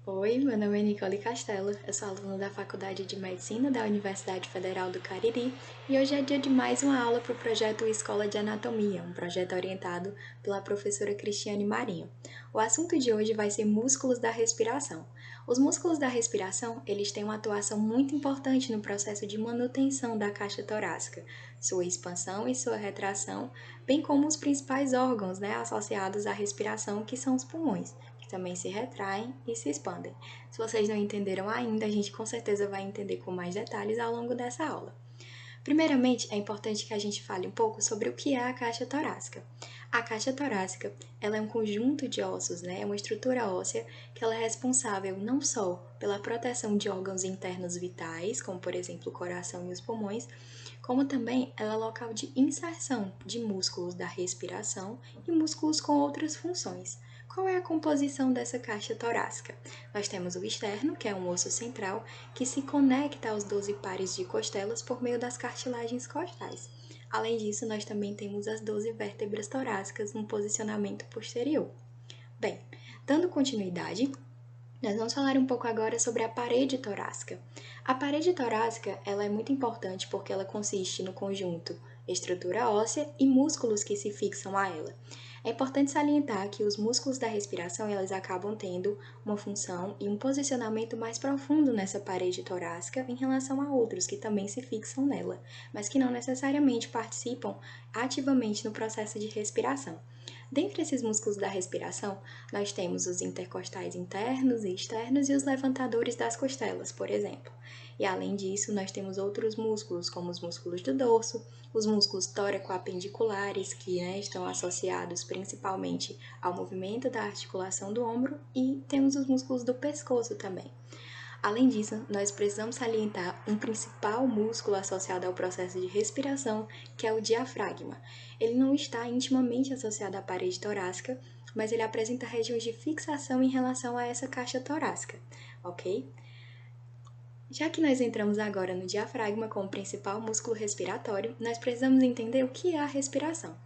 Oi, meu nome é Nicole Castelo, eu sou aluna da Faculdade de Medicina da Universidade Federal do Cariri e hoje é dia de mais uma aula para o projeto Escola de Anatomia, um projeto orientado pela professora Cristiane Marinho. O assunto de hoje vai ser músculos da respiração. Os músculos da respiração, eles têm uma atuação muito importante no processo de manutenção da caixa torácica, sua expansão e sua retração, bem como os principais órgãos, associados à respiração, que são os pulmões também se retraem e se expandem. Se vocês não entenderam ainda, a gente com certeza vai entender com mais detalhes ao longo dessa aula. Primeiramente, é importante que a gente fale um pouco sobre o que é a caixa torácica. A caixa torácica, ela é um conjunto de ossos, é uma estrutura óssea que ela é responsável não só pela proteção de órgãos internos vitais, como por exemplo o coração e os pulmões, como também ela é local de inserção de músculos da respiração e músculos com outras funções. Qual é a composição dessa caixa torácica? Nós temos o externo, que é um osso central, que se conecta aos 12 pares de costelas por meio das cartilagens costais. Além disso, nós também temos as 12 vértebras torácicas no posicionamento posterior. Bem, dando continuidade, nós vamos falar um pouco agora sobre a parede torácica. A parede torácica ela é muito importante porque ela consiste no conjunto estrutura óssea e músculos que se fixam a ela. É importante salientar que os músculos da respiração eles acabam tendo uma função e um posicionamento mais profundo nessa parede torácica em relação a outros que também se fixam nela, mas que não necessariamente participam ativamente no processo de respiração. Dentre esses músculos da respiração, nós temos os intercostais internos e externos e os levantadores das costelas, por exemplo. E além disso, nós temos outros músculos, como os músculos do dorso, os músculos tóraco-apendiculares, que estão associados principalmente ao movimento da articulação do ombro, e temos os músculos do pescoço também. Além disso, nós precisamos salientar um principal músculo associado ao processo de respiração, que é o diafragma. Ele não está intimamente associado à parede torácica, mas ele apresenta regiões de fixação em relação a essa caixa torácica, ok? Já que nós entramos agora no diafragma como principal músculo respiratório, nós precisamos entender o que é a respiração.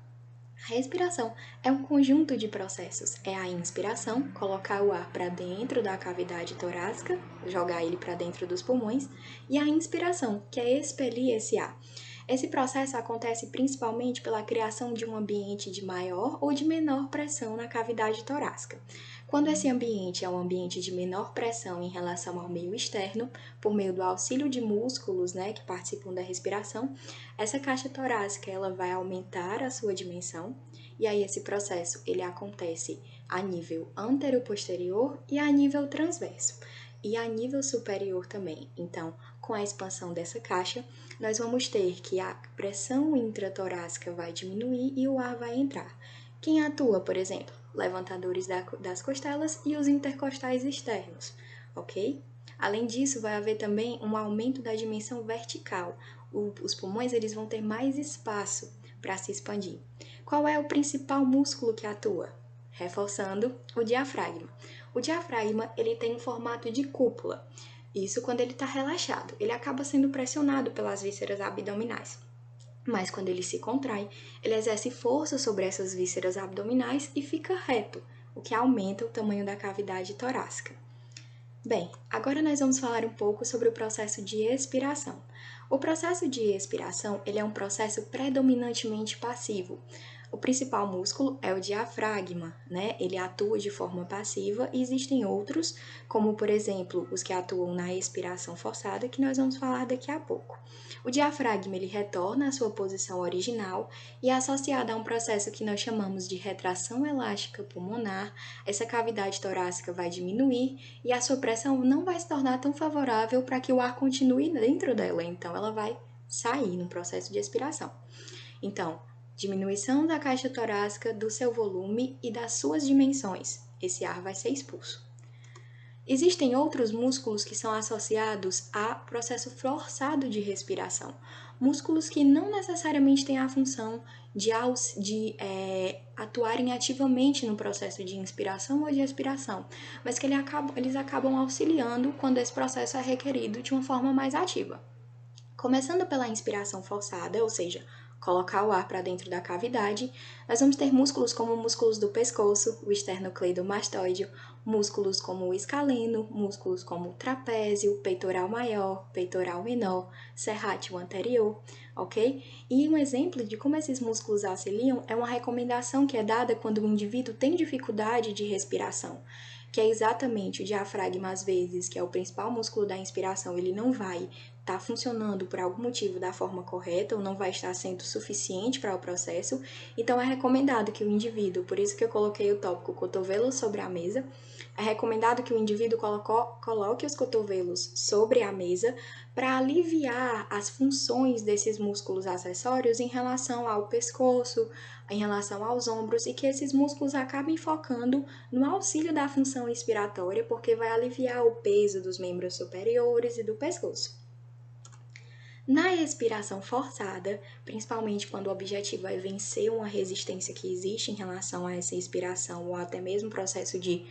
A respiração é um conjunto de processos. É a inspiração, colocar o ar para dentro da cavidade torácica, jogar ele para dentro dos pulmões, e a inspiração, que é expelir esse ar. Esse processo acontece principalmente pela criação de um ambiente de maior ou de menor pressão na cavidade torácica. Quando esse ambiente é um ambiente de menor pressão em relação ao meio externo, por meio do auxílio de músculos que participam da respiração, essa caixa torácica ela vai aumentar a sua dimensão e aí esse processo ele acontece a nível anteroposterior e a nível transverso e a nível superior também. Então, com a expansão dessa caixa, nós vamos ter que a pressão intratorácica vai diminuir e o ar vai entrar. Quem atua, por exemplo? Levantadores das costelas e os intercostais externos, ok? Além disso, vai haver também um aumento da dimensão vertical. Os pulmões eles vão ter mais espaço para se expandir. Qual é o principal músculo que atua? Reforçando o diafragma. O diafragma ele tem um formato de cúpula. Isso quando ele está relaxado. Ele acaba sendo pressionado pelas vísceras abdominais. Mas quando ele se contrai, ele exerce força sobre essas vísceras abdominais e fica reto, o que aumenta o tamanho da cavidade torácica. Bem, agora nós vamos falar um pouco sobre o processo de expiração. O processo de expiração ele é um processo predominantemente passivo. O principal músculo é o diafragma, Ele atua de forma passiva e existem outros, como por exemplo os que atuam na expiração forçada, que nós vamos falar daqui a pouco. O diafragma ele retorna à sua posição original e é associado a um processo que nós chamamos de retração elástica pulmonar. Essa cavidade torácica vai diminuir e a sua pressão não vai se tornar tão favorável para que o ar continue dentro dela, então ela vai sair no processo de expiração. Então, diminuição da caixa torácica, do seu volume e das suas dimensões. Esse ar vai ser expulso. Existem outros músculos que são associados a processo forçado de respiração. Músculos que não necessariamente têm a função de atuarem ativamente no processo de inspiração ou de expiração, mas que eles acabam auxiliando quando esse processo é requerido de uma forma mais ativa. Começando pela inspiração forçada, ou seja, colocar o ar para dentro da cavidade, nós vamos ter músculos como músculos do pescoço, o esternocleidomastoide, músculos como o escaleno, músculos como o trapézio, peitoral maior, peitoral menor, serrátil anterior, ok? E um exemplo de como esses músculos auxiliam é uma recomendação que é dada quando o indivíduo tem dificuldade de respiração, que é exatamente o diafragma, às vezes, que é o principal músculo da inspiração, ele não vai estar funcionando por algum motivo da forma correta ou não vai estar sendo suficiente para o processo, então é recomendado que o indivíduo, por isso que eu coloquei o tópico cotovelo sobre a mesa, é recomendado que o indivíduo coloque os cotovelos sobre a mesa para aliviar as funções desses músculos acessórios em relação ao pescoço, em relação aos ombros, e que esses músculos acabem focando no auxílio da função expiratória, porque vai aliviar o peso dos membros superiores e do pescoço. Na expiração forçada, principalmente quando o objetivo é vencer uma resistência que existe em relação a essa expiração ou até mesmo o processo de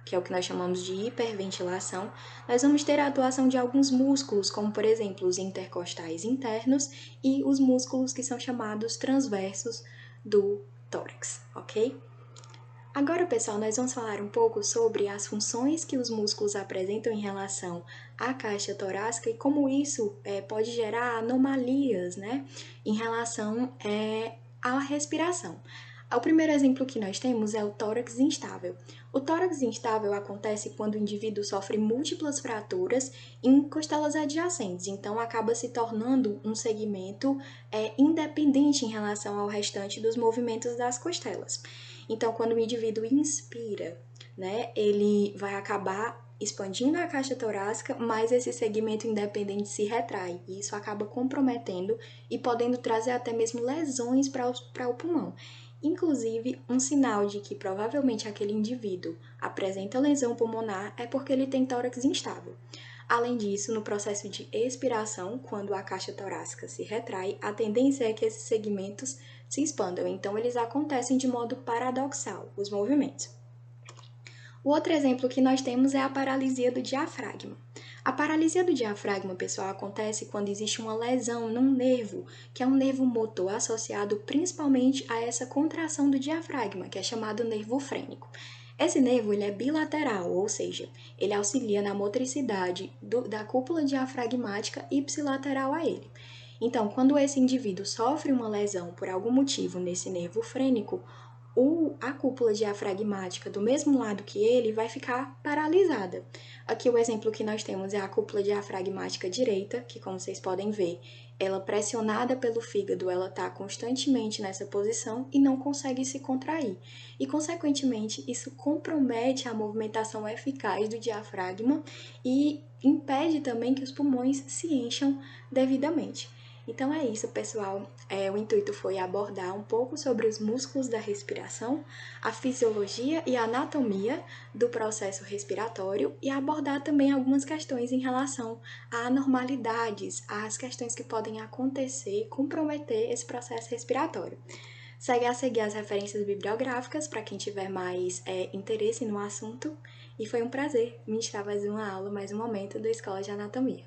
que é o que nós chamamos de hiperventilação, nós vamos ter a atuação de alguns músculos, como por exemplo os intercostais internos e os músculos que são chamados transversos do tórax, ok? Agora, pessoal, nós vamos falar um pouco sobre as funções que os músculos apresentam em relação à caixa torácica e como isso pode gerar anomalias, né, em relação à respiração. O primeiro exemplo que nós temos é o tórax instável. O tórax instável acontece quando o indivíduo sofre múltiplas fraturas em costelas adjacentes, então acaba se tornando um segmento independente em relação ao restante dos movimentos das costelas. Então, quando o indivíduo inspira, né, ele vai acabar expandindo a caixa torácica, mas esse segmento independente se retrai, e isso acaba comprometendo e podendo trazer até mesmo lesões para o pulmão. Inclusive, um sinal de que provavelmente aquele indivíduo apresenta lesão pulmonar é porque ele tem tórax instável. Além disso, no processo de expiração, quando a caixa torácica se retrai, a tendência é que esses segmentos se expandam, então eles acontecem de modo paradoxal, os movimentos. O outro exemplo que nós temos é a paralisia do diafragma. A paralisia do diafragma, pessoal, acontece quando existe uma lesão num nervo, que é um nervo motor associado principalmente a essa contração do diafragma, que é chamado nervo frênico. Esse nervo ele é bilateral, ou seja, ele auxilia na motricidade da cúpula diafragmática ipsilateral a ele. Então, quando esse indivíduo sofre uma lesão por algum motivo nesse nervo frênico, a cúpula diafragmática do mesmo lado que ele vai ficar paralisada. Aqui o exemplo que nós temos é a cúpula diafragmática direita, que como vocês podem ver, ela pressionada pelo fígado, ela está constantemente nessa posição e não consegue se contrair. E, consequentemente, isso compromete a movimentação eficaz do diafragma e impede também que os pulmões se encham devidamente. Então é isso, pessoal. O intuito foi abordar um pouco sobre os músculos da respiração, a fisiologia e a anatomia do processo respiratório e abordar também algumas questões em relação a anormalidades, às questões que podem acontecer, comprometer esse processo respiratório. Segue a seguir as referências bibliográficas para quem tiver mais interesse no assunto. E foi um prazer ministrar mais uma aula, mais um momento da Escola de Anatomia.